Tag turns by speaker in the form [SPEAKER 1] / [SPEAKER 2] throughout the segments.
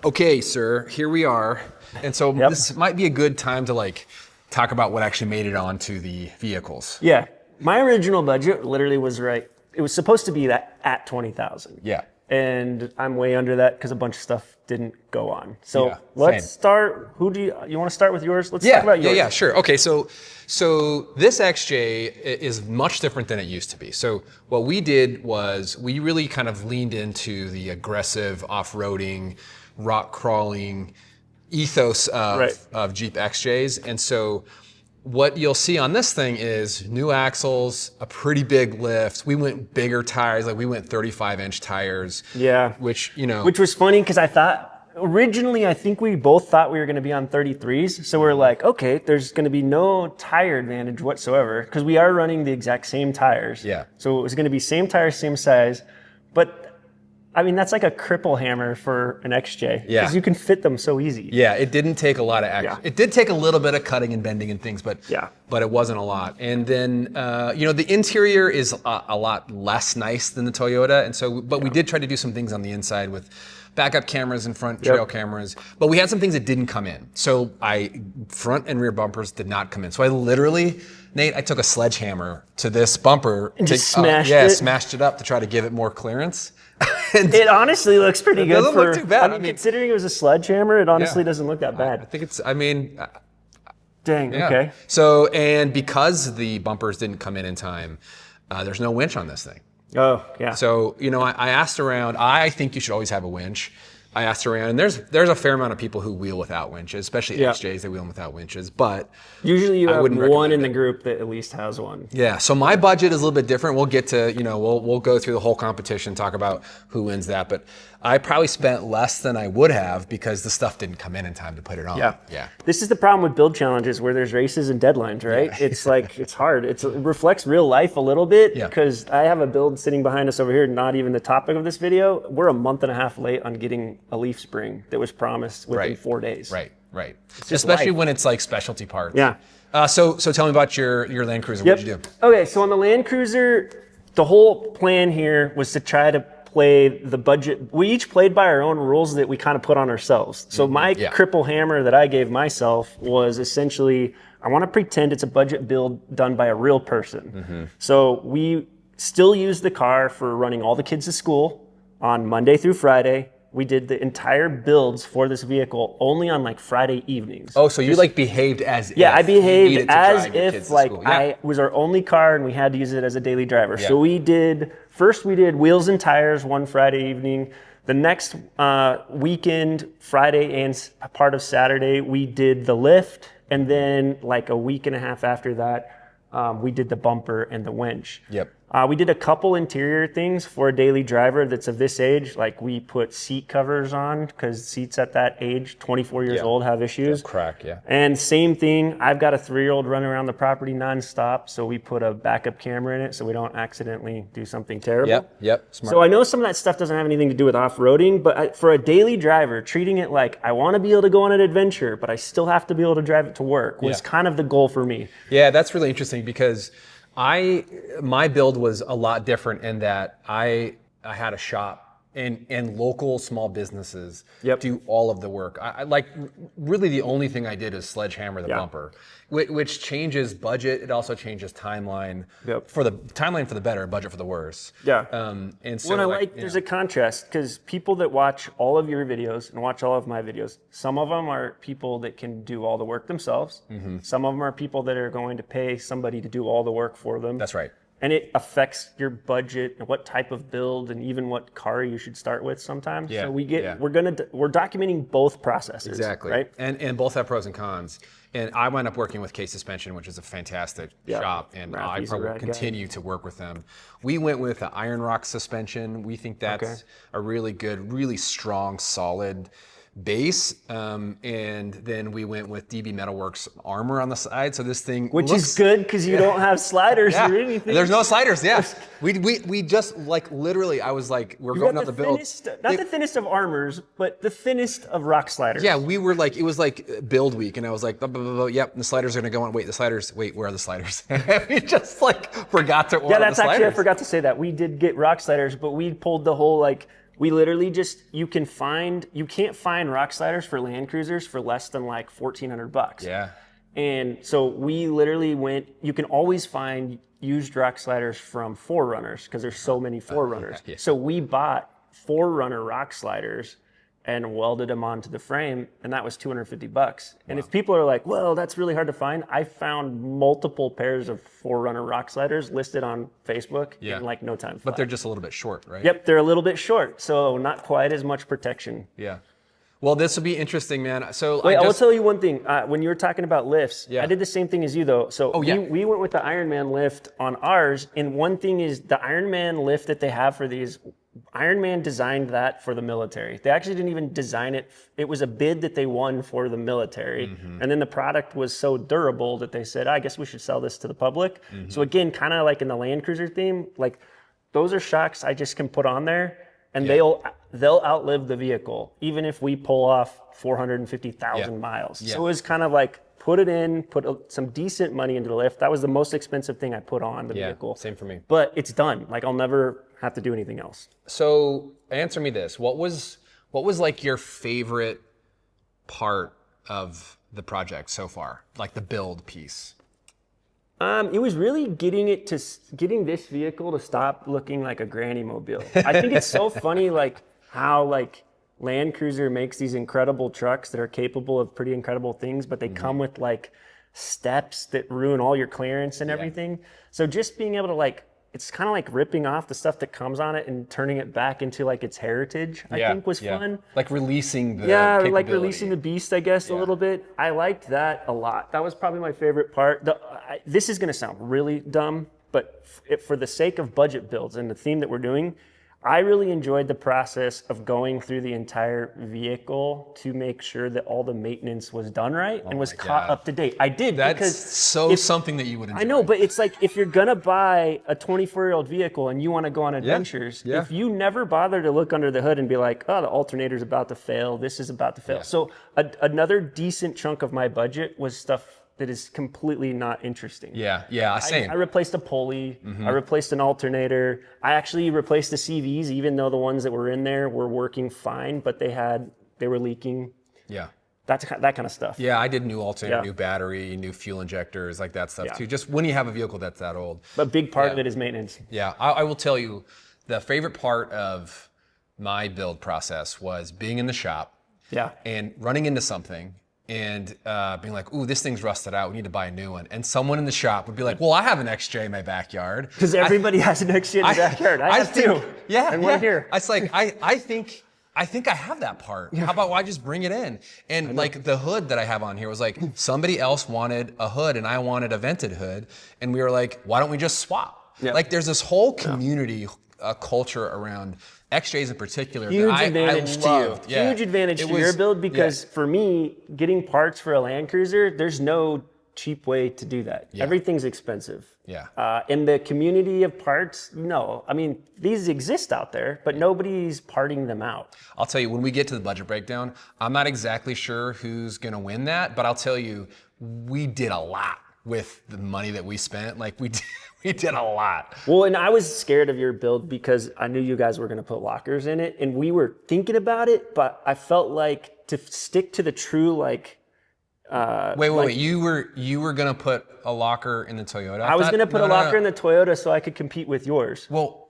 [SPEAKER 1] Okay, sir, here we are. And so this might be a good time to like talk about what actually made it onto the vehicles.
[SPEAKER 2] Yeah. My original budget literally was right. It was supposed to be that at 20,000.
[SPEAKER 1] Yeah.
[SPEAKER 2] And I'm way under that because a bunch of stuff didn't go on. So
[SPEAKER 1] Yeah,
[SPEAKER 2] let's
[SPEAKER 1] same.
[SPEAKER 2] start. You want to start with yours? Let's talk about yours.
[SPEAKER 1] Yeah, sure. Okay, so this XJ is much different than it used to be. So what we did was we really kind of leaned into the aggressive off-roading, rock crawling ethos of Jeep XJs. And so what you'll see on this thing is new axles, a pretty big lift. We went bigger tires, like we went 35-inch tires.
[SPEAKER 2] Yeah.
[SPEAKER 1] Which
[SPEAKER 2] was funny because I thought, originally I think we both thought we were going to be on 33s. So we're like, okay, there's going to be no tire advantage whatsoever because we are running the exact same tires.
[SPEAKER 1] Yeah.
[SPEAKER 2] So it was going to be same tires, same size. But I mean, that's like a cripple hammer for an XJ.
[SPEAKER 1] Yeah.
[SPEAKER 2] Because you can fit them so easy.
[SPEAKER 1] Yeah, it didn't take a lot of action.
[SPEAKER 2] Yeah.
[SPEAKER 1] It did take a little bit of cutting and bending and things, but
[SPEAKER 2] Yeah.
[SPEAKER 1] but it wasn't a lot. And then the interior is a lot less nice than the Toyota, and so we did try to do some things on the inside with backup cameras and front trail cameras, but we had some things that didn't come in. So front and rear bumpers did not come in. So I literally, Nate, I took a sledgehammer to this bumper
[SPEAKER 2] and just smashed
[SPEAKER 1] it up to try to give it more clearance.
[SPEAKER 2] It honestly looks pretty good.
[SPEAKER 1] Doesn't look too bad.
[SPEAKER 2] I mean, considering it was a sledgehammer, it honestly doesn't look that bad.
[SPEAKER 1] I think it's,
[SPEAKER 2] Dang,
[SPEAKER 1] yeah.
[SPEAKER 2] okay.
[SPEAKER 1] So, and because the bumpers didn't come in time, there's no winch on this thing.
[SPEAKER 2] Oh, yeah.
[SPEAKER 1] So, I asked around, I think you should always have a winch. I asked around, and there's a fair amount of people who wheel without winches, especially XJs, they wheel them without winches, but
[SPEAKER 2] usually you have
[SPEAKER 1] wouldn't
[SPEAKER 2] one in the
[SPEAKER 1] recommend
[SPEAKER 2] group that at least has one.
[SPEAKER 1] Yeah, so my budget is a little bit different. We'll get to, we'll go through the whole competition, talk about who wins that, but I probably spent less than I would have because the stuff didn't come in time to put it on.
[SPEAKER 2] Yeah. This is the problem with build challenges where there's races and deadlines, right? Yeah. It's like, it's hard. It reflects real life a little bit because I have a build sitting behind us over here, not even the topic of this video. We're a month and a half late on getting a leaf spring that was promised within 4 days.
[SPEAKER 1] Right. Especially when it's like specialty parts.
[SPEAKER 2] Yeah.
[SPEAKER 1] So tell me about your Landcruiser. What'd you do?
[SPEAKER 2] Okay, so on the Landcruiser, the whole plan here was to try to play the budget. We each played by our own rules that we kind of put on ourselves. So my cripple hammer that I gave myself was essentially, I want to pretend it's a budget build done by a real person. So we still use the car for running all the kids to school on Monday through Friday. We did the entire builds for this vehicle only on like Friday evenings.
[SPEAKER 1] Oh, so you behaved as if.
[SPEAKER 2] Yeah, I behaved as
[SPEAKER 1] if
[SPEAKER 2] I was our only car and we had to use it as a daily driver. So we did wheels and tires one Friday evening. The next weekend, Friday and part of Saturday, we did the lift. And then like a week and a half after that, we did the bumper and the winch.
[SPEAKER 1] Yep.
[SPEAKER 2] We did a couple interior things for a daily driver that's of this age. Like we put seat covers on because seats at that age, 24 years old, have issues.
[SPEAKER 1] They'll crack,
[SPEAKER 2] And same thing, I've got a 3-year-old running around the property nonstop, so we put a backup camera in it so we don't accidentally do something terrible.
[SPEAKER 1] Yep. Smart.
[SPEAKER 2] So I know some of that stuff doesn't have anything to do with off-roading, but for a daily driver, treating it like I want to be able to go on an adventure, but I still have to be able to drive it to work was kind of the goal for me.
[SPEAKER 1] Yeah, that's really interesting because my build was a lot different in that I had a shop and local small businesses do all of the work. I like really the only thing I did is sledgehammer the bumper, which changes budget. It also changes timeline for the timeline for the better, budget for the worse.
[SPEAKER 2] Yeah.
[SPEAKER 1] And so
[SPEAKER 2] there's a contrast because people that watch all of your videos and watch all of my videos, some of them are people that can do all the work themselves. Some of them are people that are going to pay somebody to do all the work for them.
[SPEAKER 1] That's right.
[SPEAKER 2] And it affects your budget and what type of build and even what car you should start with sometimes.
[SPEAKER 1] Yeah.
[SPEAKER 2] So we're documenting both processes.
[SPEAKER 1] Exactly.
[SPEAKER 2] Right.
[SPEAKER 1] And both have pros and cons. And I wound up working with K Suspension, which is a fantastic shop, and I probably will continue to work with them. We went with the Iron Rock suspension. We think that's a really good, really strong, solid base, and then we went with DB Metalworks armor on the side. So this thing,
[SPEAKER 2] which is good because you don't have sliders or anything.
[SPEAKER 1] There's no sliders. Yeah, we just like literally. I was like, we're going up the build.
[SPEAKER 2] Not the thinnest of armors, but the thinnest of rock sliders.
[SPEAKER 1] Yeah, we were like, it was like build week, and I was like, blah, blah, blah, blah, yep, the sliders are gonna go on. Wait, where are the sliders? We just like forgot to order the sliders.
[SPEAKER 2] Actually, I forgot to say that we did get rock sliders, but we pulled the whole like we literally you can't find rock sliders for Landcruisers for less than like $1,400.
[SPEAKER 1] Yeah.
[SPEAKER 2] And so we literally you can always find used rock sliders from 4Runners because there's so many 4Runners.
[SPEAKER 1] Yeah.
[SPEAKER 2] So we bought 4Runner rock sliders and welded them onto the frame, and that was $250. And if people are like, well, that's really hard to find, I found multiple pairs of 4Runner rock sliders listed on Facebook in like no time flat.
[SPEAKER 1] But they're just a little bit short, right?
[SPEAKER 2] Yep, they're a little bit short, so not quite as much protection.
[SPEAKER 1] Yeah. Well, this will be interesting, man. So
[SPEAKER 2] wait, I will tell you one thing. When you were talking about lifts,
[SPEAKER 1] Yeah.
[SPEAKER 2] I did the same thing as you, though. So we went with the Ironman lift on ours, and one thing is the Ironman lift that they have for these, Ironman designed that for the military. They actually didn't even design it. It was a bid that they won for the military. And then the product was so durable that they said, I guess we should sell this to the public. So again, kind of like in the Landcruiser theme, like those are shocks I just can put on there, and they'll outlive the vehicle, even if we pull off 450,000 miles. So it was kind of like, put it in, some decent money into the lift. That was the most expensive thing I put on the vehicle.
[SPEAKER 1] Same for me.
[SPEAKER 2] But it's done. Like, I'll never have to do anything else.
[SPEAKER 1] So answer me this. What was like your favorite part of the project so far? Like the build piece?
[SPEAKER 2] It was really getting this vehicle to stop looking like a granny mobile. I think it's so funny, like how like Landcruiser makes these incredible trucks that are capable of pretty incredible things, but they come with like steps that ruin all your clearance and everything. So just being able to it's kind of like ripping off the stuff that comes on it and turning it back into like its heritage, I think was fun.
[SPEAKER 1] Like releasing the
[SPEAKER 2] like releasing the beast, I guess, a little bit. I liked that a lot. That was probably my favorite part. This is going to sound really dumb, but for the sake of budget builds and the theme that we're doing, I really enjoyed the process of going through the entire vehicle to make sure that all the maintenance was done right and was caught up to date. I did.
[SPEAKER 1] That's something that you would enjoy.
[SPEAKER 2] I know, but it's like if you're going to buy a 24-year-old vehicle and you want to go on adventures, if you never bother to look under the hood and be like, oh, the alternator's about to fail, this is about to fail. Yeah. So another decent chunk of my budget was stuff that is completely not interesting.
[SPEAKER 1] Yeah, same.
[SPEAKER 2] I replaced a pulley. I replaced an alternator. I actually replaced the CVs, even though the ones that were in there were working fine, but they were leaking.
[SPEAKER 1] Yeah.
[SPEAKER 2] That kind of stuff.
[SPEAKER 1] Yeah, I did new alternator, new battery, new fuel injectors, like that stuff too. Just when you have a vehicle that's that old.
[SPEAKER 2] But a big part of it is maintenance.
[SPEAKER 1] Yeah, I will tell you, the favorite part of my build process was being in the shop and running into something and being like, ooh, this thing's rusted out, we need to buy a new one. And someone in the shop would be like, well, I have an XJ in my backyard.
[SPEAKER 2] Because everybody has an XJ in their backyard. I have two.
[SPEAKER 1] Yeah.
[SPEAKER 2] And one here.
[SPEAKER 1] It's like, I think I have that part. How about I just bring it in? And like the hood that I have on here was like, somebody else wanted a hood and I wanted a vented hood. And we were like, why don't we just swap? Yeah. Like there's this whole community culture around XJs in particular.
[SPEAKER 2] Huge advantage to you. Huge advantage to your build because for me, getting parts for a Landcruiser, there's no cheap way to do that. Everything's expensive. In the community of parts, no. I mean, these exist out there, but nobody's parting them out.
[SPEAKER 1] I'll tell you, when we get to the budget breakdown, I'm not exactly sure who's going to win that, but I'll tell you, we did a lot with the money that we spent. Like we did a lot.
[SPEAKER 2] Well, and I was scared of your build because I knew you guys were going to put lockers in it, and we were thinking about it, but I felt like to stick to the true
[SPEAKER 1] wait. You were gonna put a locker in the Toyota?
[SPEAKER 2] I was gonna put a locker in the Toyota so I could compete with yours.
[SPEAKER 1] Well,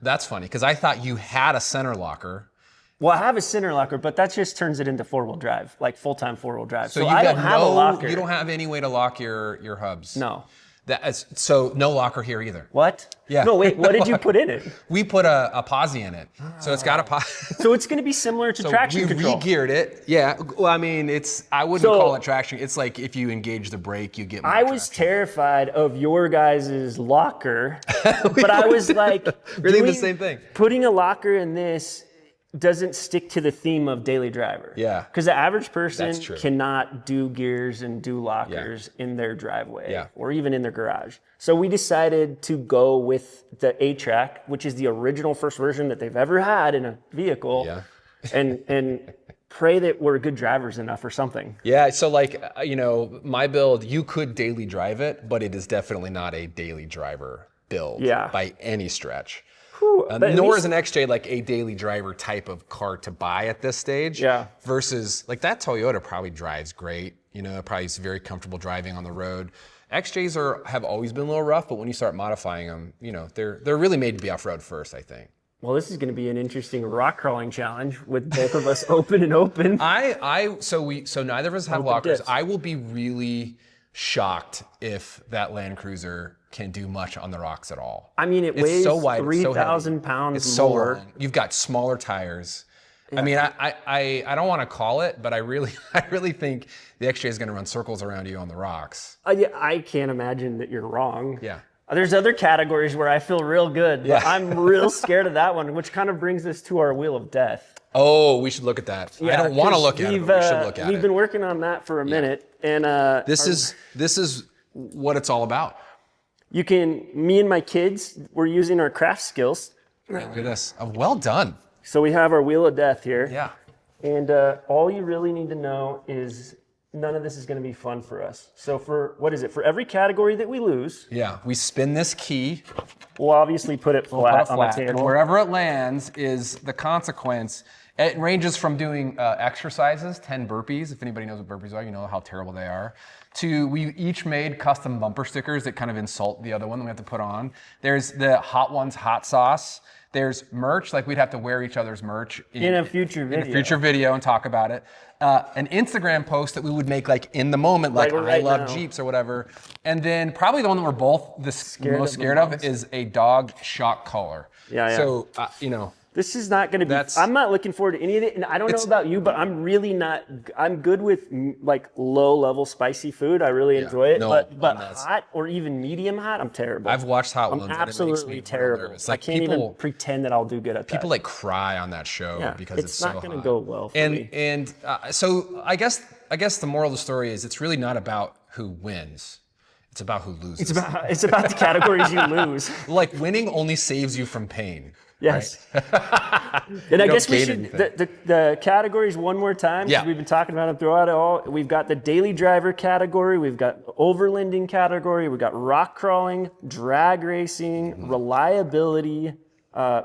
[SPEAKER 1] that's funny because I thought you had a center locker.
[SPEAKER 2] Well, I have a center locker, but that just turns it into four-wheel drive, like full-time four-wheel drive.
[SPEAKER 1] So
[SPEAKER 2] I don't have a locker.
[SPEAKER 1] You don't have any way to lock your hubs.
[SPEAKER 2] No.
[SPEAKER 1] So no locker here either.
[SPEAKER 2] What?
[SPEAKER 1] Yeah.
[SPEAKER 2] No, wait. What did you put in it?
[SPEAKER 1] We put a posi in it, so it's got a posi.
[SPEAKER 2] So it's going to be similar to traction control.
[SPEAKER 1] We re-geared it. Yeah. Well, I mean, I wouldn't call it traction. It's like if you engage the brake, you get more traction.
[SPEAKER 2] Was terrified of your guys' locker, but I was like,
[SPEAKER 1] we're thinking the same thing.
[SPEAKER 2] Putting a locker in this doesn't stick to the theme of daily driver.
[SPEAKER 1] Yeah.
[SPEAKER 2] Because the average person cannot do gears and do lockers in their driveway or even in their garage. So we decided to go with the A-Track, which is the original first version that they've ever had in a vehicle, and pray that we're good drivers enough or something.
[SPEAKER 1] Yeah, so like, my build, you could daily drive it, but it is definitely not a daily driver build by any stretch. Nor is an XJ like a daily driver type of car to buy at this stage.
[SPEAKER 2] Yeah.
[SPEAKER 1] Versus like that Toyota probably drives great. You know, probably is very comfortable driving on the road. XJs have always been a little rough, but when you start modifying them, you know, they're really made to be off-road first, I think.
[SPEAKER 2] Well, this is going to be an interesting rock crawling challenge with both of us open and open.
[SPEAKER 1] So neither of us have lockers. I will be really shocked if that Landcruiser can do much on the rocks at all.
[SPEAKER 2] I mean, it weighs 3,000 pounds
[SPEAKER 1] it's so
[SPEAKER 2] more.
[SPEAKER 1] Long. You've got smaller tires. Yeah. I mean, I don't want to call it, but I really think the XJ is going to run circles around you on the rocks.
[SPEAKER 2] Yeah, I can't imagine that you're wrong.
[SPEAKER 1] Yeah.
[SPEAKER 2] There's other categories where I feel real good, but I'm real scared of that one, which kind of brings us to our wheel of death.
[SPEAKER 1] Oh, we should look at that.
[SPEAKER 2] Yeah,
[SPEAKER 1] I don't want to look at it, but we should look at it.
[SPEAKER 2] We've been working on that for a minute, and
[SPEAKER 1] this is what it's all about.
[SPEAKER 2] Me and my kids, we're using our craft skills.
[SPEAKER 1] Look at this. Well done.
[SPEAKER 2] So we have our wheel of death here.
[SPEAKER 1] Yeah.
[SPEAKER 2] And all you really need to know is none of this is going to be fun for us. So for every category that we lose,
[SPEAKER 1] we spin this key.
[SPEAKER 2] We'll obviously put it flat on the table.
[SPEAKER 1] And wherever it lands is the consequence. It ranges from doing exercises, 10 burpees. If anybody knows what burpees are, you know how terrible they are. To we each made custom bumper stickers that kind of insult the other one that we have to put on. There's the Hot Ones hot sauce. There's merch, like we'd have to wear each other's merch
[SPEAKER 2] in a future
[SPEAKER 1] video and talk about it. An Instagram post that we would make like in the moment, like I love Jeeps or whatever. And then probably the one that we're both most scared of is a dog shock collar.
[SPEAKER 2] Yeah.
[SPEAKER 1] So, you know.
[SPEAKER 2] This is not going to be, I'm not looking forward to any of it. And I don't know about you, but I'm really not, I'm good with like low level spicy food. I really enjoy it. But hot or even medium hot, I'm terrible.
[SPEAKER 1] I've watched Hot Ones.
[SPEAKER 2] I'm absolutely terrible.
[SPEAKER 1] Like
[SPEAKER 2] I can't even pretend that I'll do good at that.
[SPEAKER 1] People like cry on that show because it's so hot.
[SPEAKER 2] It's not going to go well for me.
[SPEAKER 1] And so I guess the moral of the story is it's really not about who wins. It's about who loses.
[SPEAKER 2] It's about the categories you lose.
[SPEAKER 1] Like winning only saves you from pain.
[SPEAKER 2] Yes. Right? And I guess we should, the categories one more time, because we've been talking about them throughout it all. We've got the daily driver category, we've got overlanding category, we've got rock crawling, drag racing, reliability,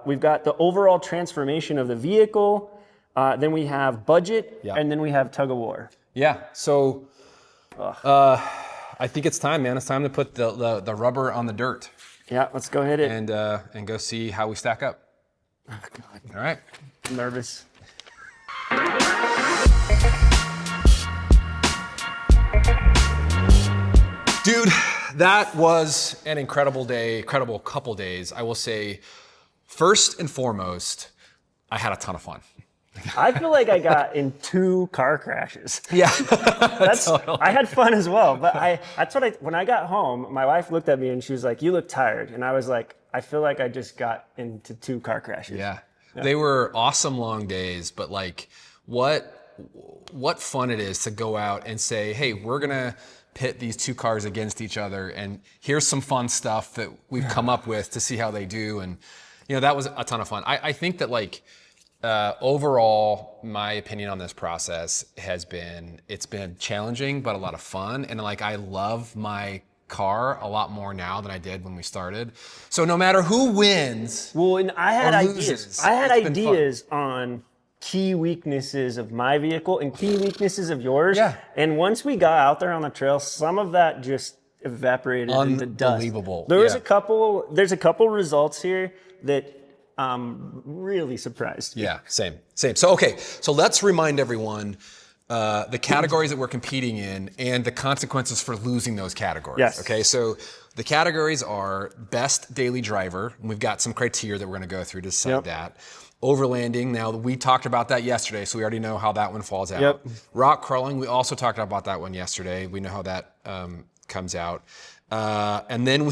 [SPEAKER 2] we've got the overall transformation of the vehicle, then we have budget, and then we have tug-of-war. Yeah,
[SPEAKER 1] so I think it's time, man. It's time to put the rubber on the dirt.
[SPEAKER 2] Yeah, let's go ahead
[SPEAKER 1] and go see how we stack up.
[SPEAKER 2] Oh, God.
[SPEAKER 1] All right.
[SPEAKER 2] I'm nervous.
[SPEAKER 1] Dude, that was an incredible day, incredible couple days. I will say, first and foremost, I had a ton of fun.
[SPEAKER 2] I feel like I got in 2 car crashes.
[SPEAKER 1] Yeah.
[SPEAKER 2] I had fun as well, but when I got home, my wife looked at me and she was like, "You look tired." And I was like, I feel like I just got into 2 car crashes.
[SPEAKER 1] Yeah. They were awesome long days, but like what fun it is to go out and say, "Hey, we're going to pit these 2 cars against each other and here's some fun stuff that we've come up with to see how they do." And you know, that was a ton of fun. I think that like overall, my opinion on this process has been, it's been challenging, but a lot of fun. And like, I love my car a lot more now than I did when we started. So no matter who wins,
[SPEAKER 2] and I had ideas. I had ideas on key weaknesses of my vehicle and key weaknesses of yours. Yeah. And once we got out there on the trail, some of that just evaporated in the dust.
[SPEAKER 1] Unbelievable.
[SPEAKER 2] There's a couple results here that really surprised.
[SPEAKER 1] Yeah, same. So, okay, so let's remind everyone the categories that we're competing in and the consequences for losing those categories.
[SPEAKER 2] Yes.
[SPEAKER 1] Okay, so the categories are best daily driver, and we've got some criteria that we're going to go through to decide that. Overlanding, now we talked about that yesterday, so we already know how that one falls out.
[SPEAKER 2] Yep.
[SPEAKER 1] Rock crawling, we also talked about that one yesterday. We know how that comes out. And then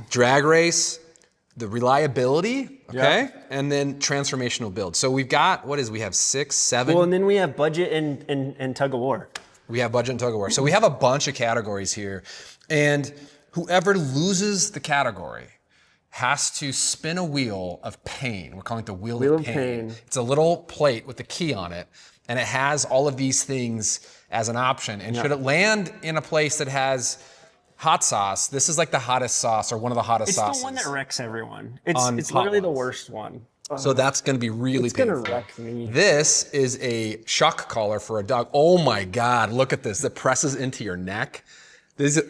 [SPEAKER 1] drag race, the reliability, okay? And then transformational build. So we've got, we have 6, 7?
[SPEAKER 2] Well, and then we have budget and tug-of-war.
[SPEAKER 1] We have budget and tug-of-war. So we have a bunch of categories here. And whoever loses the category has to spin a wheel of pain. We're calling it the wheel of pain. It's a little plate with a key on it. And it has all of these things as an option. And should it land in a place that has hot sauce. This is like the hottest sauce or one of the hottest sauces.
[SPEAKER 2] It's the one that wrecks everyone. It's literally the worst one.
[SPEAKER 1] So that's going to be really painful.
[SPEAKER 2] It's going to wreck me.
[SPEAKER 1] This is a shock collar for a dog. Oh my God, look at this. It presses into your neck. This is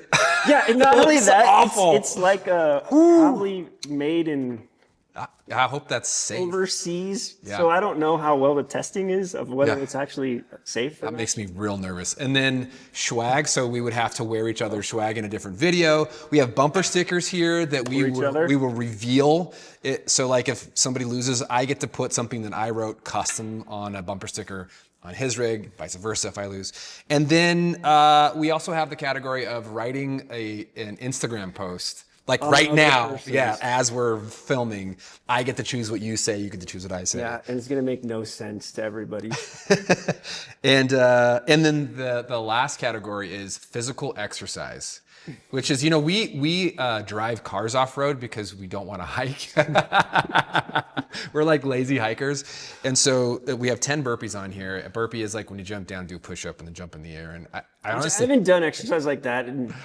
[SPEAKER 2] yeah, and not only that,
[SPEAKER 1] awful.
[SPEAKER 2] It's like probably made in...
[SPEAKER 1] I hope that's safe.
[SPEAKER 2] Overseas.
[SPEAKER 1] Yeah.
[SPEAKER 2] So I don't know how well the testing is of whether it's actually safe.
[SPEAKER 1] That makes me real nervous. And then swag. So we would have to wear each other's swag in a different video. We have bumper stickers here that we will reveal. So like if somebody loses, I get to put something that I wrote custom on a bumper sticker on his rig, vice versa if I lose. And then we also have the category of writing an Instagram post. Like right now, as we're filming, I get to choose what you say, you get to choose what I say.
[SPEAKER 2] Yeah, and it's gonna make no sense to everybody.
[SPEAKER 1] And then the last category is physical exercise, which is, we drive cars off-road because we don't want to hike. We're like lazy hikers. And so we have 10 burpees on here. A burpee is like when you jump down, do a push-up, and then jump in the air. And I honestly...
[SPEAKER 2] I haven't done exercise like that in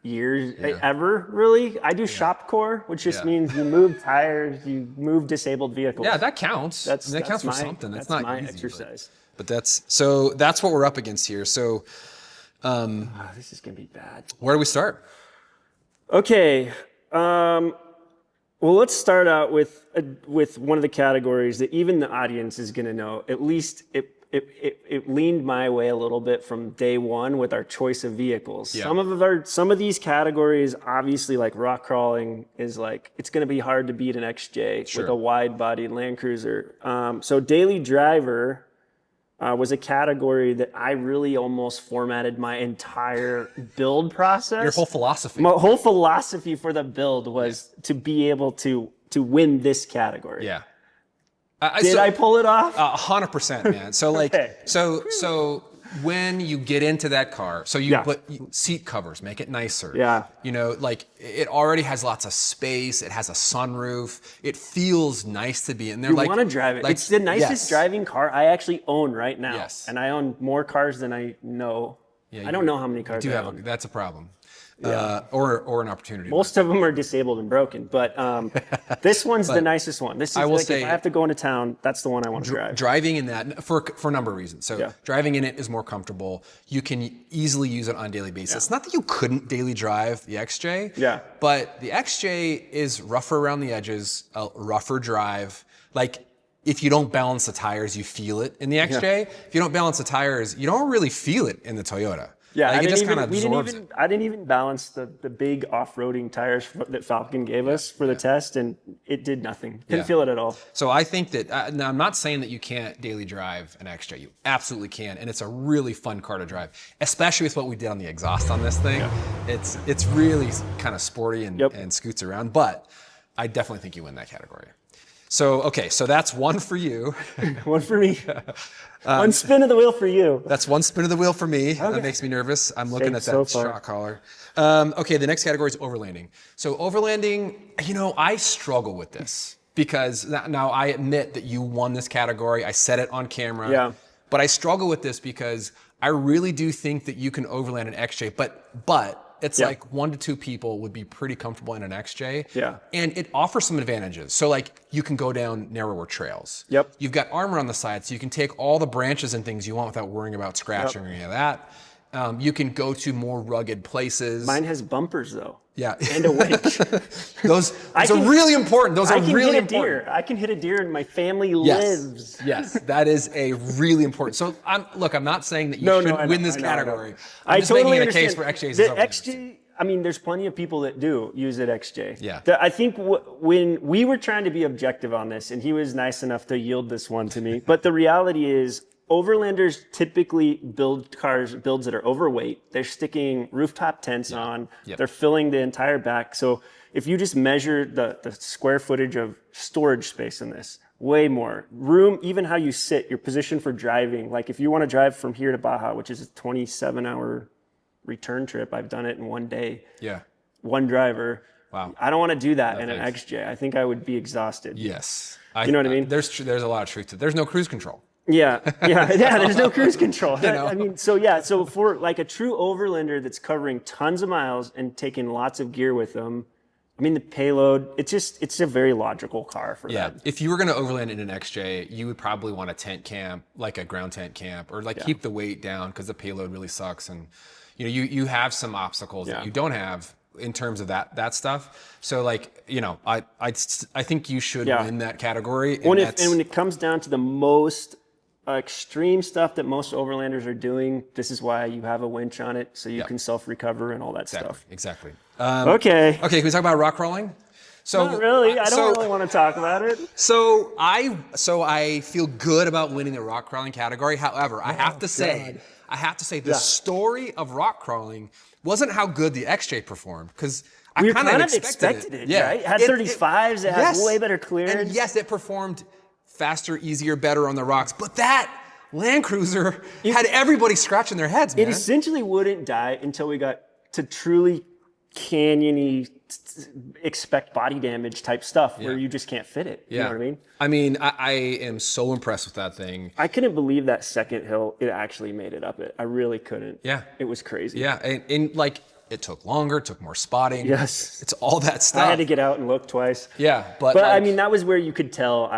[SPEAKER 2] years, ever, really. I do shop core, which just means you move tires, you move disabled vehicles.
[SPEAKER 1] Yeah, that counts. That counts for something.
[SPEAKER 2] That's
[SPEAKER 1] not
[SPEAKER 2] my
[SPEAKER 1] easy,
[SPEAKER 2] exercise.
[SPEAKER 1] But that's what we're up against here. So
[SPEAKER 2] this is gonna be bad.
[SPEAKER 1] Where do we start?
[SPEAKER 2] Okay. Well, let's start out with one of the categories that even the audience is gonna know. At least it leaned my way a little bit from day one with our choice of vehicles. Yeah. Some of these categories, obviously, like rock crawling, is like it's going to be hard to beat an XJ with a wide-bodied Landcruiser. So daily driver was a category that I really almost formatted my entire build process.
[SPEAKER 1] Your whole philosophy.
[SPEAKER 2] My whole philosophy for the build was to be able to win this category.
[SPEAKER 1] Yeah.
[SPEAKER 2] Did I pull it off?
[SPEAKER 1] 100%, man. So like, so when you get into that car, so you put seat covers, make it nicer.
[SPEAKER 2] Yeah.
[SPEAKER 1] Like it already has lots of space. It has a sunroof. It feels nice to be in there.
[SPEAKER 2] You want to drive it. It's the nicest driving car I actually own right now.
[SPEAKER 1] Yes.
[SPEAKER 2] And I own more cars than I know. Yeah, I don't know how many cars I own.
[SPEAKER 1] That's a problem. Or an opportunity.
[SPEAKER 2] Most of them are disabled and broken, but this one's the nicest one. This is if I have to go into town, that's the one I want to drive.
[SPEAKER 1] Driving in that for a number of reasons. So driving in it is more comfortable. You can easily use it on a daily basis. Not that you couldn't daily drive the XJ.
[SPEAKER 2] Yeah.
[SPEAKER 1] But the XJ is rougher around the edges, a rougher drive. Like if you don't balance the tires, you feel it in the XJ. Yeah. If you don't balance the tires, you don't really feel it in the Toyota.
[SPEAKER 2] Yeah,
[SPEAKER 1] like it just kind of absorbs it.
[SPEAKER 2] I didn't even balance the big off-roading tires that Falcon gave us for the test, and it did nothing. Didn't feel it at all.
[SPEAKER 1] So I think that, now I'm not saying that you can't daily drive an XJ. You absolutely can, and it's a really fun car to drive, especially with what we did on the exhaust on this thing. Yeah. It's really kind of sporty and scoots around, but I definitely think you win that category. So, okay, so that's one for you.
[SPEAKER 2] One for me. One spin of the wheel for you.
[SPEAKER 1] That's one spin of the wheel for me. Okay. That makes me nervous. I'm looking at that shock collar. Okay, the next category is overlanding. So overlanding, I struggle with this because now I admit that you won this category. I said it on camera.
[SPEAKER 2] Yeah.
[SPEAKER 1] But I struggle with this because I really do think that you can overland an XJ, but it's like 1 to 2 people would be pretty comfortable in an XJ.
[SPEAKER 2] Yeah.
[SPEAKER 1] And it offers some advantages. So like you can go down narrower trails.
[SPEAKER 2] Yep.
[SPEAKER 1] You've got armor on the side, so you can take all the branches and things you want without worrying about scratching or any of that. You can go to more rugged places.
[SPEAKER 2] Mine has bumpers though.
[SPEAKER 1] Yeah.
[SPEAKER 2] And a winch.
[SPEAKER 1] Those are really important. Those are really important.
[SPEAKER 2] Deer. I can hit a deer and my family lives.
[SPEAKER 1] Yes, that is a really important. So I'm not saying that you shouldn't win this category. I'm just
[SPEAKER 2] totally
[SPEAKER 1] making it a case for XJs.
[SPEAKER 2] The XJ, I mean, there's plenty of people that do use it XJ.
[SPEAKER 1] Yeah.
[SPEAKER 2] I think when we were trying to be objective on this, and he was nice enough to yield this one to me, but the reality is, overlanders typically builds that are overweight. They're sticking rooftop tents on. Yep. They're filling the entire back. So if you just measure the square footage of storage space in this, way more. Room, even how you sit, your position for driving. Like if you want to drive from here to Baja, which is a 27-hour return trip, I've done it in one day.
[SPEAKER 1] Yeah.
[SPEAKER 2] One driver.
[SPEAKER 1] Wow.
[SPEAKER 2] I don't want to do that in an XJ. I think I would be exhausted.
[SPEAKER 1] Yes.
[SPEAKER 2] You know what I mean?
[SPEAKER 1] There's a lot of truth to it. There's no cruise control.
[SPEAKER 2] Yeah. There's no cruise control.
[SPEAKER 1] know?
[SPEAKER 2] I mean, so for like a true overlander that's covering tons of miles and taking lots of gear with them, I mean, the payload, it's a very logical car for that.
[SPEAKER 1] If you were going to overland in an XJ, you would probably want a tent camp, like a ground tent camp, or like keep the weight down because the payload really sucks. And you have some obstacles that you don't have in terms of that stuff. So like, I think you should win that category. And
[SPEAKER 2] when it comes down to the most extreme stuff that most overlanders are doing, this is why you have a winch on it, so you can self-recover and all that stuff.
[SPEAKER 1] Exactly.
[SPEAKER 2] Okay,
[SPEAKER 1] can we talk about rock crawling? So
[SPEAKER 2] not really. I don't really want to talk about it.
[SPEAKER 1] So I feel good about winning the rock crawling category. However, I have to say the story of rock crawling wasn't how good the XJ performed, because I kind of expected it.
[SPEAKER 2] Right? It had 35s. It had way better clearance.
[SPEAKER 1] And yes, it performed faster, easier, better on the rocks. But that Landcruiser had everybody scratching their heads, man.
[SPEAKER 2] It essentially wouldn't die until we got to truly canyony, expect body damage type stuff where you just can't fit it. You know what I mean?
[SPEAKER 1] I mean, I am so impressed with that thing.
[SPEAKER 2] I couldn't believe that second hill, it actually made it up it. I really couldn't.
[SPEAKER 1] Yeah.
[SPEAKER 2] It was crazy.
[SPEAKER 1] Yeah, and like, it took longer, took more spotting.
[SPEAKER 2] Yes.
[SPEAKER 1] It's all that stuff.
[SPEAKER 2] I had to get out and look twice.
[SPEAKER 1] Yeah, but
[SPEAKER 2] I mean, that was where you could tell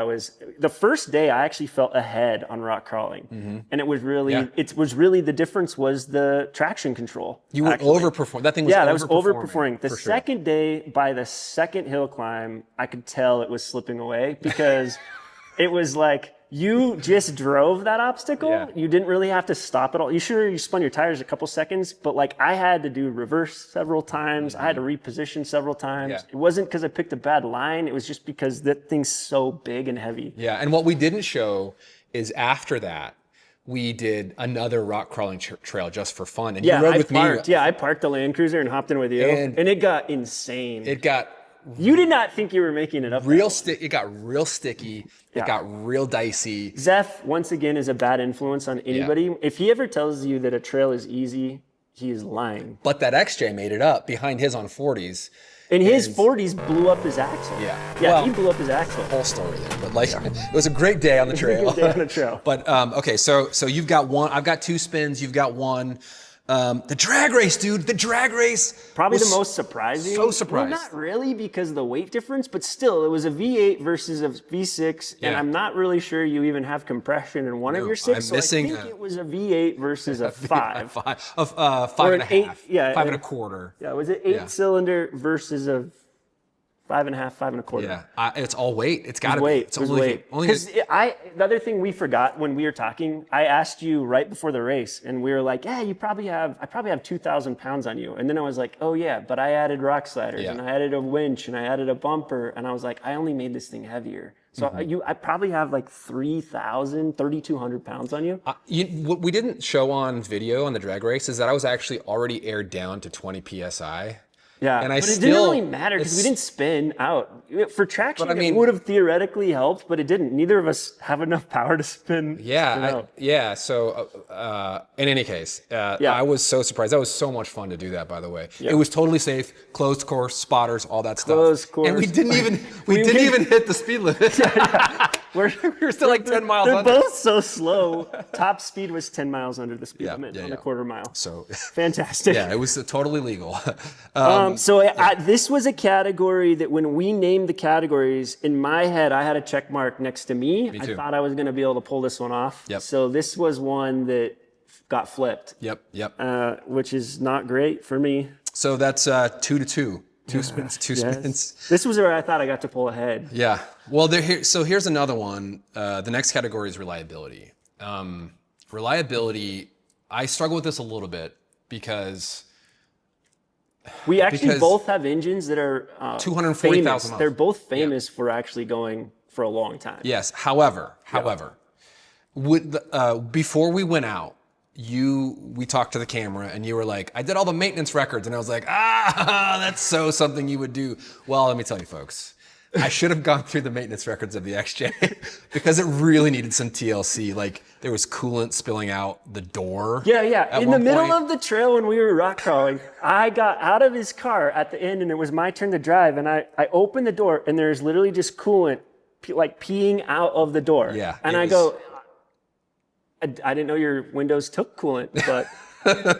[SPEAKER 2] the first day I actually felt ahead on rock crawling. And it was really, the difference was the traction control.
[SPEAKER 1] You were overperforming. That thing was
[SPEAKER 2] that was overperforming. The second day, by the second hill climb, I could tell it was slipping away because it was like, you just drove that obstacle. Yeah. You didn't really have to stop at all. You spun your tires a couple seconds, but like I had to do reverse several times. I had to reposition several times. Yeah. It wasn't because I picked a bad line. It was just because that thing's so big and heavy.
[SPEAKER 1] Yeah, and what we didn't show is after that, we did another rock crawling trail just for fun. And you rode with me.
[SPEAKER 2] I parked the Landcruiser and hopped in with you. And it got insane. You did not think you were making it up.
[SPEAKER 1] It got real sticky.
[SPEAKER 2] Yeah.
[SPEAKER 1] It got real dicey.
[SPEAKER 2] Zeph, once again, is a bad influence on anybody. Yeah. If he ever tells you that a trail is easy, he is lying.
[SPEAKER 1] But that XJ made it up behind his on 40s.
[SPEAKER 2] And his 40s blew up his axle.
[SPEAKER 1] Yeah,
[SPEAKER 2] he blew up his axle.
[SPEAKER 1] The whole story there. But like, it was a great day on the trail. But okay, so you've got one. I've got two spins. You've got one. The drag race, dude. The drag race.
[SPEAKER 2] Probably the most surprising.
[SPEAKER 1] So surprised.
[SPEAKER 2] Well, not really because of the weight difference, but still, it was a V8 versus a V6, and I'm not really sure you even have compression in one of your six.
[SPEAKER 1] I'm missing.
[SPEAKER 2] I think it was a V8 versus a 5.
[SPEAKER 1] Five and a half. 5 and a quarter.
[SPEAKER 2] Yeah, was it 8-cylinder versus a 5.5, 5 1/4?
[SPEAKER 1] Yeah, it's all weight. It's got to be. It's
[SPEAKER 2] weight. Because the other thing we forgot when we were talking, I asked you right before the race, and we were like, "Yeah, I probably have 2,000 pounds on you." And then I was like, "Oh yeah, but I added rock sliders, and I added a winch, and I added a bumper," and I was like, "I only made this thing heavier." So I probably have like 3,200 pounds on you.
[SPEAKER 1] What we didn't show on video on the drag race is that I was actually already aired down to 20 psi.
[SPEAKER 2] Yeah, but it didn't really matter because we didn't spin out. For traction, it would have theoretically helped, but it didn't. Neither of us have enough power to spin.
[SPEAKER 1] So in any case, I was so surprised. That was so much fun to do that, by the way. Yeah. It was totally safe, closed course, spotters, all that stuff.
[SPEAKER 2] Closed course.
[SPEAKER 1] And we didn't even hit the speed limit. We were still like 10 miles
[SPEAKER 2] under.
[SPEAKER 1] They're
[SPEAKER 2] both so slow. Top speed was 10 miles under the speed limit on a quarter mile.
[SPEAKER 1] So
[SPEAKER 2] fantastic.
[SPEAKER 1] Yeah, it was totally legal.
[SPEAKER 2] This was a category that when we named the categories, in my head, I had a check mark next to me. I thought I was going to be able to pull this one off.
[SPEAKER 1] Yep.
[SPEAKER 2] So this was one that got flipped.
[SPEAKER 1] Yep.
[SPEAKER 2] Which is not great for me.
[SPEAKER 1] So that's 2-2. Two spins.
[SPEAKER 2] This was where I thought I got to pull ahead.
[SPEAKER 1] Yeah. Well, here's another one. The next category is reliability. Reliability, I struggle with this a little bit because
[SPEAKER 2] we actually both have engines that are
[SPEAKER 1] 240,000 miles.
[SPEAKER 2] They're both famous for actually going for a long time.
[SPEAKER 1] Yes. However, before we went out, we talked to the camera and you were like, I did all the maintenance records. And I was like, that's something you would do. Well, let me tell you folks, I should have gone through the maintenance records of the XJ because it really needed some TLC. Like there was coolant spilling out the door.
[SPEAKER 2] Yeah. In the middle of the trail when we were rock crawling, I got out of his car at the end and it was my turn to drive. And I opened the door and there's literally just coolant like peeing out of the door.
[SPEAKER 1] Yeah.
[SPEAKER 2] And I go, I didn't know your windows took coolant, but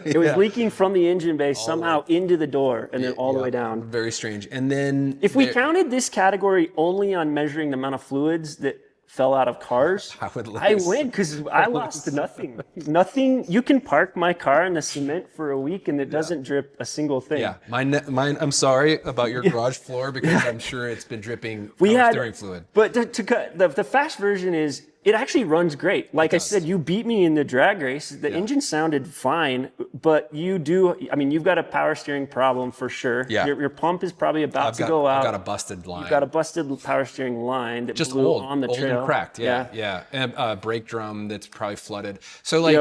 [SPEAKER 2] it was leaking from the engine bay somehow into the door and then all the way down.
[SPEAKER 1] Very strange. And then
[SPEAKER 2] if we counted this category only on measuring the amount of fluids that fell out of cars, I win because I lost nothing. Nothing. You can park my car in the cement for a week and it doesn't drip a single thing.
[SPEAKER 1] Yeah, mine. I'm sorry about your garage floor because I'm sure it's been dripping steering fluid.
[SPEAKER 2] But the fast version is it actually runs great. Like I said, you beat me in the drag race. The engine sounded fine, but you've got a power steering problem for sure.
[SPEAKER 1] Yeah.
[SPEAKER 2] Your pump is probably about to go out.
[SPEAKER 1] I've got a busted line.
[SPEAKER 2] You've got a busted power steering line that blew on the trail.
[SPEAKER 1] Old and cracked. Yeah. And a brake drum that's probably flooded. So my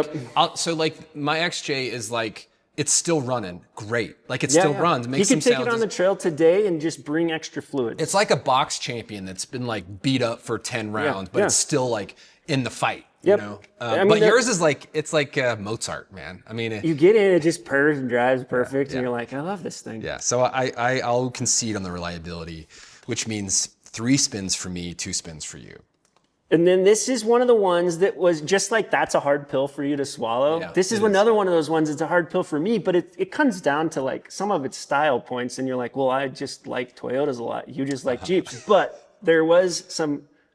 [SPEAKER 1] XJ is like, it's still running great. Like it still runs. Makes
[SPEAKER 2] you can take it on the trail today and just bring extra fluid.
[SPEAKER 1] It's like a box champion that's been like beat up for 10 rounds, but it's still like in the fight. You know? But yours is like, it's like Mozart, man. I mean,
[SPEAKER 2] you get in, it just purrs and drives perfect, and you're like, I love this thing.
[SPEAKER 1] Yeah. So I'll concede on the reliability, which means 3 spins for me, 2 spins for you.
[SPEAKER 2] And then this is one of the ones that was just like, that's a hard pill for you to swallow. Yeah, this is another one of those ones that's a hard pill for me, but it comes down to like some of its style points. And you're like, well, I just like Toyotas a lot. You just like Jeeps. But there was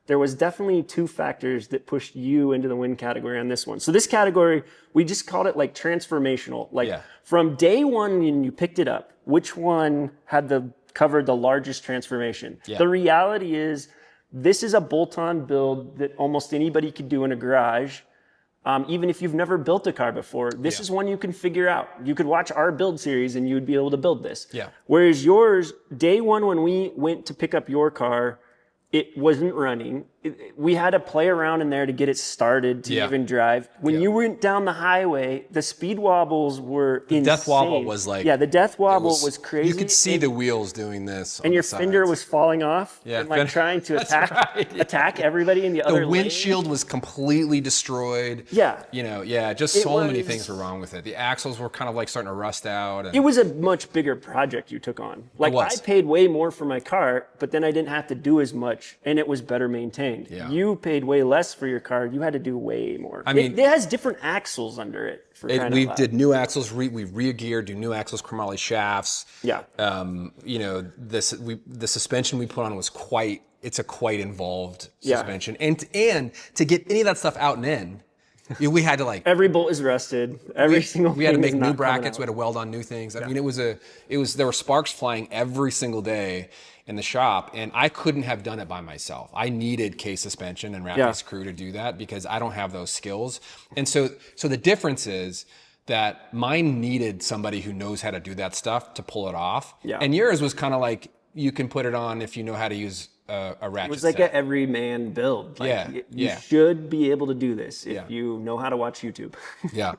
[SPEAKER 2] definitely 2 factors that pushed you into the win category on this one. So this category, we just called it like transformational. Like from day one when you picked it up, which one covered the largest transformation? Yeah. The reality is, this is a bolt-on build that almost anybody could do in a garage, even if you've never built a car before. This is one you can figure out. You could watch our build series and you would be able to build this. Yeah. Whereas yours, day one when we went to pick up your car, it wasn't running. We had to play around in there to get it started to even drive. When you went down the highway, the speed wobbles were insane.
[SPEAKER 1] The death wobble was like...
[SPEAKER 2] Yeah, the death wobble was crazy.
[SPEAKER 1] You could see the wheels doing this.
[SPEAKER 2] And your fender was falling off and like trying to attack everybody in the other lane.
[SPEAKER 1] The windshield was completely destroyed.
[SPEAKER 2] Yeah.
[SPEAKER 1] Just so many things were wrong with it. The axles were kind of like starting to rust out.
[SPEAKER 2] It was a much bigger project you took on. Like I paid way more for my car, but then I didn't have to do as much and it was better maintained. Yeah. You paid way less for your car. You had to do way more. I mean, it has different axles under it.
[SPEAKER 1] We did new axles. We rear-geared, do new axles, chromoly shafts. Yeah. The suspension we put on was quite involved suspension. And to get any of that stuff out and in, we had to like
[SPEAKER 2] every bolt is rusted.
[SPEAKER 1] We had to make new brackets. We had to weld on new things. I mean, there were sparks flying every single day in the shop, and I couldn't have done it by myself. I needed K suspension and Rapi's crew to do that because I don't have those skills. And so the difference is that mine needed somebody who knows how to do that stuff to pull it off. Yeah. And yours was kind of like you can put it on if you know how to use a ratchet.
[SPEAKER 2] It was like an everyman build. Like, you should be able to do this if you know how to watch YouTube.
[SPEAKER 1] Yeah.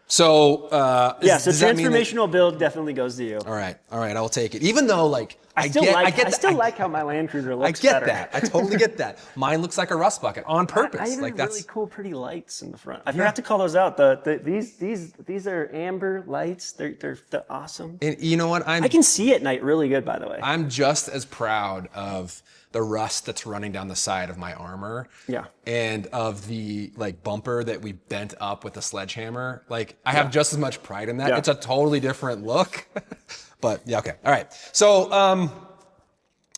[SPEAKER 1] So
[SPEAKER 2] so transformational build definitely goes to you.
[SPEAKER 1] All right, I'll take it. Even though I
[SPEAKER 2] still like how my Landcruiser looks.
[SPEAKER 1] I get that. I totally get that. Mine looks like a rust bucket on purpose.
[SPEAKER 2] I even really cool, pretty lights in the front. I forgot to call those out. These are amber lights. They're awesome.
[SPEAKER 1] And you know what?
[SPEAKER 2] I can see at night really good. By the way,
[SPEAKER 1] I'm just as proud of the rust that's running down the side of my armor. Yeah. And of the bumper that we bent up with a sledgehammer. I have just as much pride in that. Yeah. It's a totally different look. But okay. All right. So,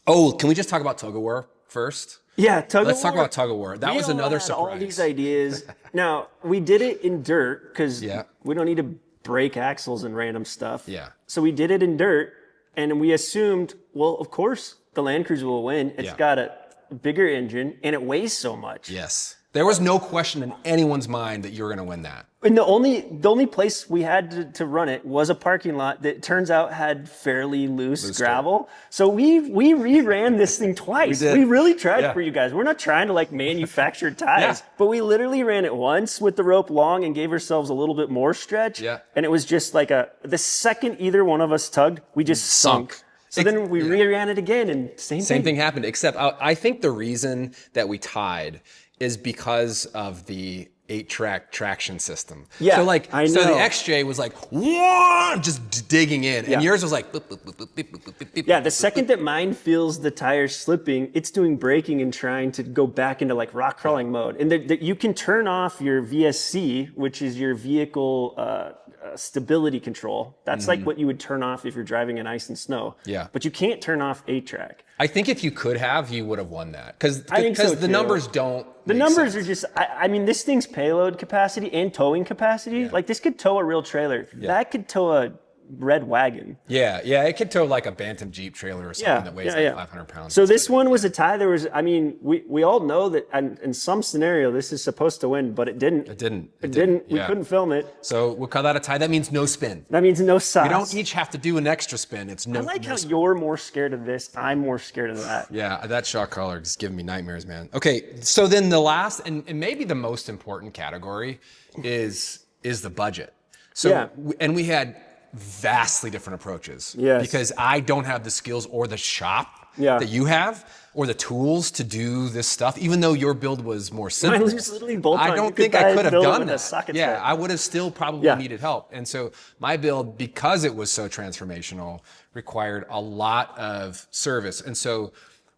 [SPEAKER 1] can we just talk about Tug-of-war first?
[SPEAKER 2] Yeah, Tug-of-war.
[SPEAKER 1] Let's talk about Tug-of-war. That was another surprise.
[SPEAKER 2] All these ideas. Now, we did it in dirt because we don't need to break axles and random stuff. Yeah. So we did it in dirt, and we assumed, well, of course, the Landcruiser will win. It's got a bigger engine, and it weighs so much.
[SPEAKER 1] Yes. There was no question in anyone's mind that you were going to win that.
[SPEAKER 2] And the only place we had to run it was a parking lot that turns out had fairly loose gravel. So we re-ran this thing twice. We really tried for you guys. We're not trying to manufacture ties, but we literally ran it once with the rope long and gave ourselves a little bit more stretch. Yeah. And it was just the second either one of us tugged, we just sunk. So then we re-ran it again and same
[SPEAKER 1] thing happened, except I think the reason that we tied is because of the 8-track traction system.
[SPEAKER 2] Yeah,
[SPEAKER 1] so like
[SPEAKER 2] I
[SPEAKER 1] so the
[SPEAKER 2] know.
[SPEAKER 1] XJ was like whoa, just digging in, and yours was like boop, boop, boop, boop, boop, boop, boop, boop,
[SPEAKER 2] Yeah, the
[SPEAKER 1] boop,
[SPEAKER 2] second that mine feels the tires slipping, it's doing braking and trying to go back into like rock crawling mode. And you can turn off your VSC, which is your vehicle stability control. That's like what you would turn off if you're driving in ice and snow.
[SPEAKER 1] Yeah.
[SPEAKER 2] But you can't turn off 8-track.
[SPEAKER 1] I think if you could have, you would have won that because
[SPEAKER 2] I think so,
[SPEAKER 1] the
[SPEAKER 2] too.
[SPEAKER 1] numbers don't.
[SPEAKER 2] The
[SPEAKER 1] make
[SPEAKER 2] numbers
[SPEAKER 1] sense.
[SPEAKER 2] are just, I mean, this thing's payload capacity and towing capacity, like this could tow a real trailer. That could tow a red wagon.
[SPEAKER 1] Yeah, it could tow like a Bantam Jeep trailer or something that weighs like 500 pounds.
[SPEAKER 2] So this one was a tie. There was, I mean, we all know that in some scenario this is supposed to win, but it didn't.
[SPEAKER 1] It didn't.
[SPEAKER 2] We couldn't film it.
[SPEAKER 1] So we'll call that a tie. That means no spin.
[SPEAKER 2] That means no sauce.
[SPEAKER 1] We don't each have to do an extra spin. It's no.
[SPEAKER 2] I like
[SPEAKER 1] no
[SPEAKER 2] how
[SPEAKER 1] spin.
[SPEAKER 2] you're more scared of this. I'm more scared of that.
[SPEAKER 1] Yeah, that shock collar is giving me nightmares, man. Okay, so then the last and maybe the most important category is the budget. So and we had vastly different approaches.
[SPEAKER 2] Yes.
[SPEAKER 1] Because I don't have the skills or the shop that you have, or the tools to do this stuff. Even though your build was more simple,
[SPEAKER 2] Mine was literally bolt-on.
[SPEAKER 1] I don't
[SPEAKER 2] You could
[SPEAKER 1] think I could have
[SPEAKER 2] build it
[SPEAKER 1] done
[SPEAKER 2] with a
[SPEAKER 1] that.
[SPEAKER 2] socket
[SPEAKER 1] Yeah,
[SPEAKER 2] set.
[SPEAKER 1] I would have still probably needed help. And so my build, because it was so transformational, required a lot of service. And so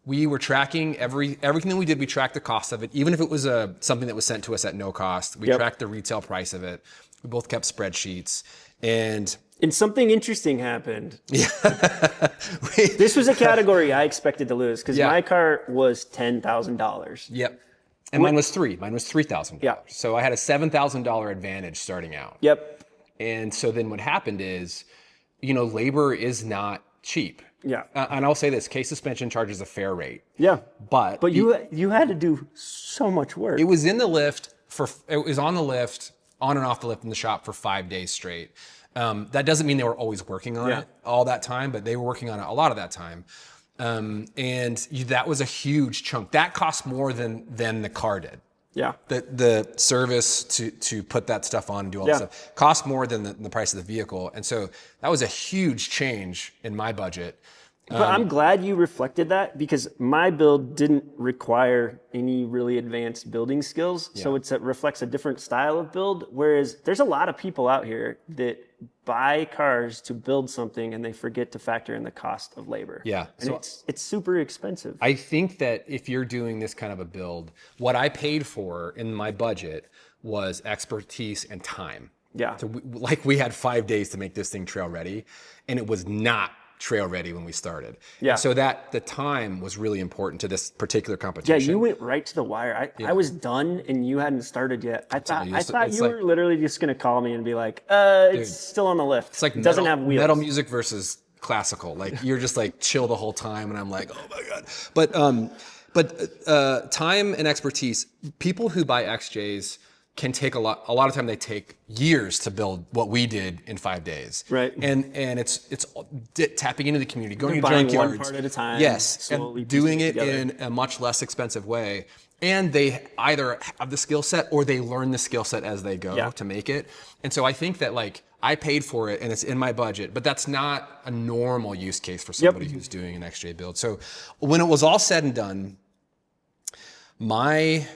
[SPEAKER 1] we were tracking everything that we did. We tracked the cost of it, even if it was something that was sent to us at no cost. We tracked the retail price of it. We both kept spreadsheets, and
[SPEAKER 2] something interesting happened. Yeah. This was a category I expected to lose because my car was $10,000.
[SPEAKER 1] Yep. And mine was $3,000.
[SPEAKER 2] Yeah.
[SPEAKER 1] So I had a $7,000 advantage starting out.
[SPEAKER 2] Yep.
[SPEAKER 1] And so then what happened is, labor is not cheap.
[SPEAKER 2] Yeah.
[SPEAKER 1] And I'll say this: case suspension charges a fair rate.
[SPEAKER 2] Yeah.
[SPEAKER 1] But
[SPEAKER 2] you had to do so much work.
[SPEAKER 1] It was in the lift it was on the lift, on and off the lift in the shop for 5 days straight. That doesn't mean they were always working on it all that time, but they were working on it a lot of that time. That was a huge chunk. That cost more than the car did.
[SPEAKER 2] Yeah.
[SPEAKER 1] The service to put that stuff on and do all that stuff cost more than the price of the vehicle. And so that was a huge change in my budget.
[SPEAKER 2] But I'm glad you reflected that because my build didn't require any really advanced building skills. So it reflects a different style of build. Whereas there's a lot of people out here that buy cars to build something and they forget to factor in the cost of labor.
[SPEAKER 1] Yeah.
[SPEAKER 2] And it's super expensive.
[SPEAKER 1] I think that if you're doing this kind of a build, what I paid for in my budget was expertise and time.
[SPEAKER 2] Yeah.
[SPEAKER 1] So we had 5 days to make this thing trail ready, and it was not trail ready when we started.
[SPEAKER 2] Yeah.
[SPEAKER 1] And so that the time was really important to this particular competition.
[SPEAKER 2] Yeah, you went right to the wire. I was done and you hadn't started yet. I thought you were literally just gonna call me and be like, it's still on the lift.
[SPEAKER 1] It's like
[SPEAKER 2] it doesn't have wheels.
[SPEAKER 1] Metal music versus classical. Like you're just like chill the whole time, and I'm like, oh my god. But time and expertise. People who buy XJs can take a lot of time. They take years to build what we did in 5 days.
[SPEAKER 2] Right.
[SPEAKER 1] And it's tapping into the community, going to
[SPEAKER 2] buying
[SPEAKER 1] junkyards.
[SPEAKER 2] one part at a time.
[SPEAKER 1] Yes.
[SPEAKER 2] Slowly
[SPEAKER 1] And doing
[SPEAKER 2] piecing
[SPEAKER 1] it
[SPEAKER 2] together.
[SPEAKER 1] in a much less expensive way. And they either have the skill set or they learn the skill set as they go to make it. And so I think that I paid for it and it's in my budget, but that's not a normal use case for somebody who's doing an XJ build. So when it was all said and done, my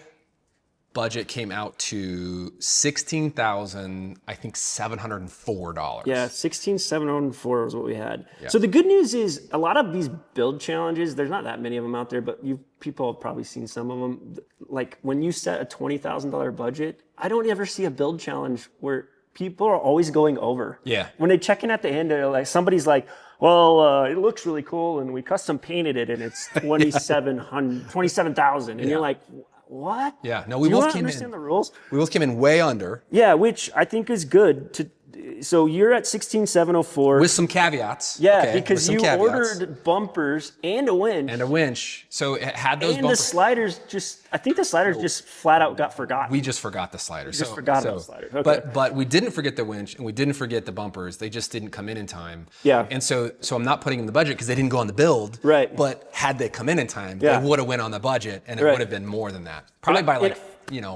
[SPEAKER 1] budget came out to $16,704.
[SPEAKER 2] Yeah, 16,704 was what we had. Yeah. So the good news is a lot of these build challenges, there's not that many of them out there, but people have probably seen some of them. Like when you set a $20,000 budget, I don't ever see a build challenge where people are always going over.
[SPEAKER 1] Yeah.
[SPEAKER 2] When they check in at the end, they're like, somebody's like, well, it looks really cool and we custom painted it and it's 27,000. And you're like, what?
[SPEAKER 1] Yeah, no, we
[SPEAKER 2] Do you
[SPEAKER 1] both
[SPEAKER 2] not
[SPEAKER 1] came
[SPEAKER 2] understand
[SPEAKER 1] in.
[SPEAKER 2] the rules?
[SPEAKER 1] We both came in way under.
[SPEAKER 2] Yeah, which I think is good. So you're at 16,704
[SPEAKER 1] with some caveats.
[SPEAKER 2] Yeah,
[SPEAKER 1] okay,
[SPEAKER 2] because you ordered bumpers and a winch.
[SPEAKER 1] And a winch. So it had those
[SPEAKER 2] and
[SPEAKER 1] bumpers.
[SPEAKER 2] the sliders just flat out got forgotten.
[SPEAKER 1] We just forgot the sliders.
[SPEAKER 2] Just forgot about the sliders. Okay.
[SPEAKER 1] But we didn't forget the winch and we didn't forget the bumpers. They just didn't come in time.
[SPEAKER 2] Yeah.
[SPEAKER 1] And so I'm not putting them in the budget because they didn't go on the build.
[SPEAKER 2] Right.
[SPEAKER 1] But had they come in time, they would have went on the budget and it would have been more than that. Probably by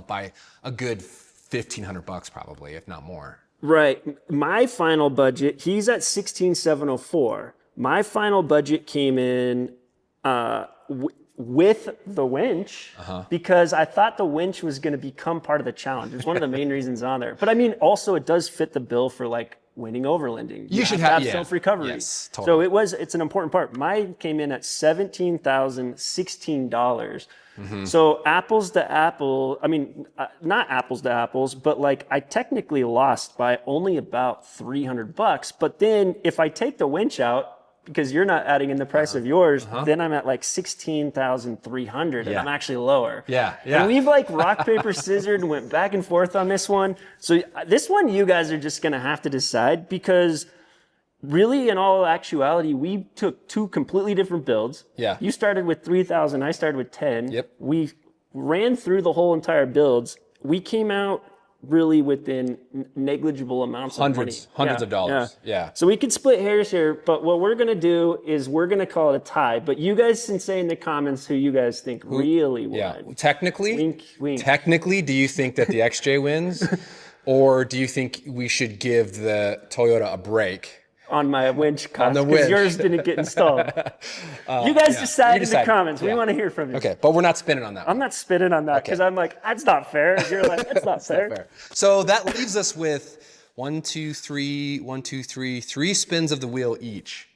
[SPEAKER 1] by a good $1,500 probably, if not more.
[SPEAKER 2] Right. My final budget, he's at 16,704. My final budget came in with the winch because I thought the winch was going to become part of the challenge. It's one of the main reasons on there. But I mean, also it does fit the bill for like winning overlanding.
[SPEAKER 1] You should have
[SPEAKER 2] self-recovery.
[SPEAKER 1] Yes, totally.
[SPEAKER 2] So it's an important part. Mine came in at $17,016. So apples to apple, I mean, not apples to apples, but like I technically lost by only about $300. But then if I take the winch out, because you're not adding in the price of yours, then I'm at like 16,300 and I'm actually lower.
[SPEAKER 1] Yeah.
[SPEAKER 2] And we've like rock, paper, scissors and went back and forth on this one. So this one, you guys are just going to have to decide because really in all actuality, we took two completely different builds.
[SPEAKER 1] Yeah.
[SPEAKER 2] You started with 3,000, I started with 10.
[SPEAKER 1] Yep.
[SPEAKER 2] We ran through the whole entire builds. We came out really within negligible amounts of money.
[SPEAKER 1] Hundreds of dollars. Yeah.
[SPEAKER 2] So we could split hairs here, but what we're going to do is we're going to call it a tie. But you guys can say in the comments who you guys think really won.
[SPEAKER 1] Yeah. Technically,
[SPEAKER 2] wink, wink.
[SPEAKER 1] Technically, do you think that the XJ wins? Or do you think we should give the Toyota a break?
[SPEAKER 2] On my winch cost, because yours didn't get installed. You guys decide in the comments. We want to hear from you.
[SPEAKER 1] Okay, but we're not spinning on that.
[SPEAKER 2] I'm not spinning on that because I'm like, that's not fair. You're like, that's not fair.
[SPEAKER 1] So that leaves us with 3 spins of the wheel each.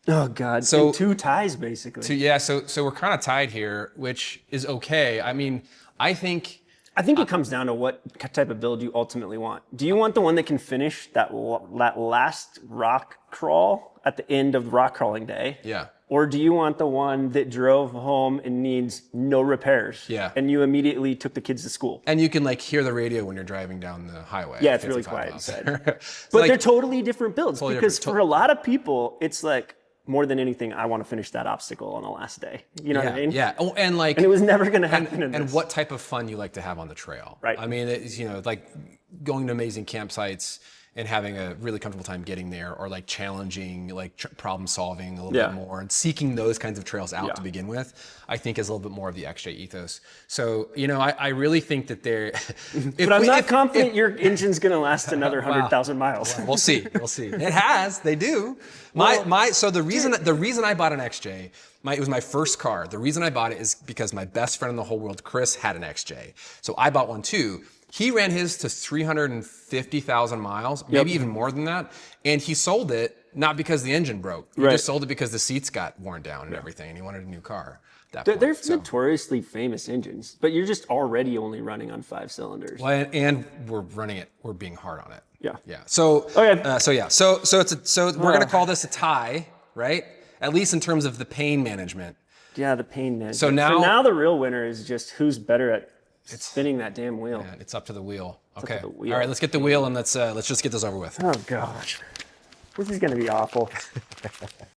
[SPEAKER 2] Oh God!
[SPEAKER 1] So
[SPEAKER 2] and two ties basically.
[SPEAKER 1] So we're kind of tied here, which is okay. I mean, I think
[SPEAKER 2] it comes down to what type of build you ultimately want. Do you want the one that can finish that last rock crawl at the end of rock crawling day?
[SPEAKER 1] Yeah.
[SPEAKER 2] Or do you want the one that drove home and needs no repairs?
[SPEAKER 1] Yeah.
[SPEAKER 2] And you immediately took the kids to school?
[SPEAKER 1] And you can like hear the radio when you're driving down the highway.
[SPEAKER 2] Yeah, it's really quiet inside.
[SPEAKER 1] But
[SPEAKER 2] like, they're totally different builds because for a lot of people, it's like, more than anything, I want to finish that obstacle on the last day. You know what I mean?
[SPEAKER 1] Yeah. Oh, and like,
[SPEAKER 2] and it was never going to happen.
[SPEAKER 1] And what type of fun you like to have on the trail?
[SPEAKER 2] Right.
[SPEAKER 1] I mean, it's, like going to amazing campsites and having a really comfortable time getting there, or like challenging, like problem solving a little bit more, and seeking those kinds of trails out to begin with, I think is a little bit more of the XJ ethos. So, I really think that they're.
[SPEAKER 2] But I'm not confident your engine's going to last another 100,000 miles.
[SPEAKER 1] We'll see. We'll see. It has. They do. So the reason I bought an XJ, it was my first car. The reason I bought it is because my best friend in the whole world, Chris, had an XJ. So I bought one too. He ran his to 350,000 miles, maybe even more than that. And he sold it not because the engine broke. He just sold it because the seats got worn down and everything. And he wanted a new car.
[SPEAKER 2] They're notoriously famous engines, but you're just already only running on 5 cylinders.
[SPEAKER 1] Well, and we're being hard on it.
[SPEAKER 2] Yeah.
[SPEAKER 1] Yeah. So, so we're going to call this a tie, right? At least in terms of the pain management.
[SPEAKER 2] Yeah, the pain management.
[SPEAKER 1] So now
[SPEAKER 2] the real winner is just who's better at spinning that damn wheel.
[SPEAKER 1] Yeah, it's up to the wheel. Okay. All right, let's get the wheel and let's just get this over with.
[SPEAKER 2] Oh gosh. This is going to be awful.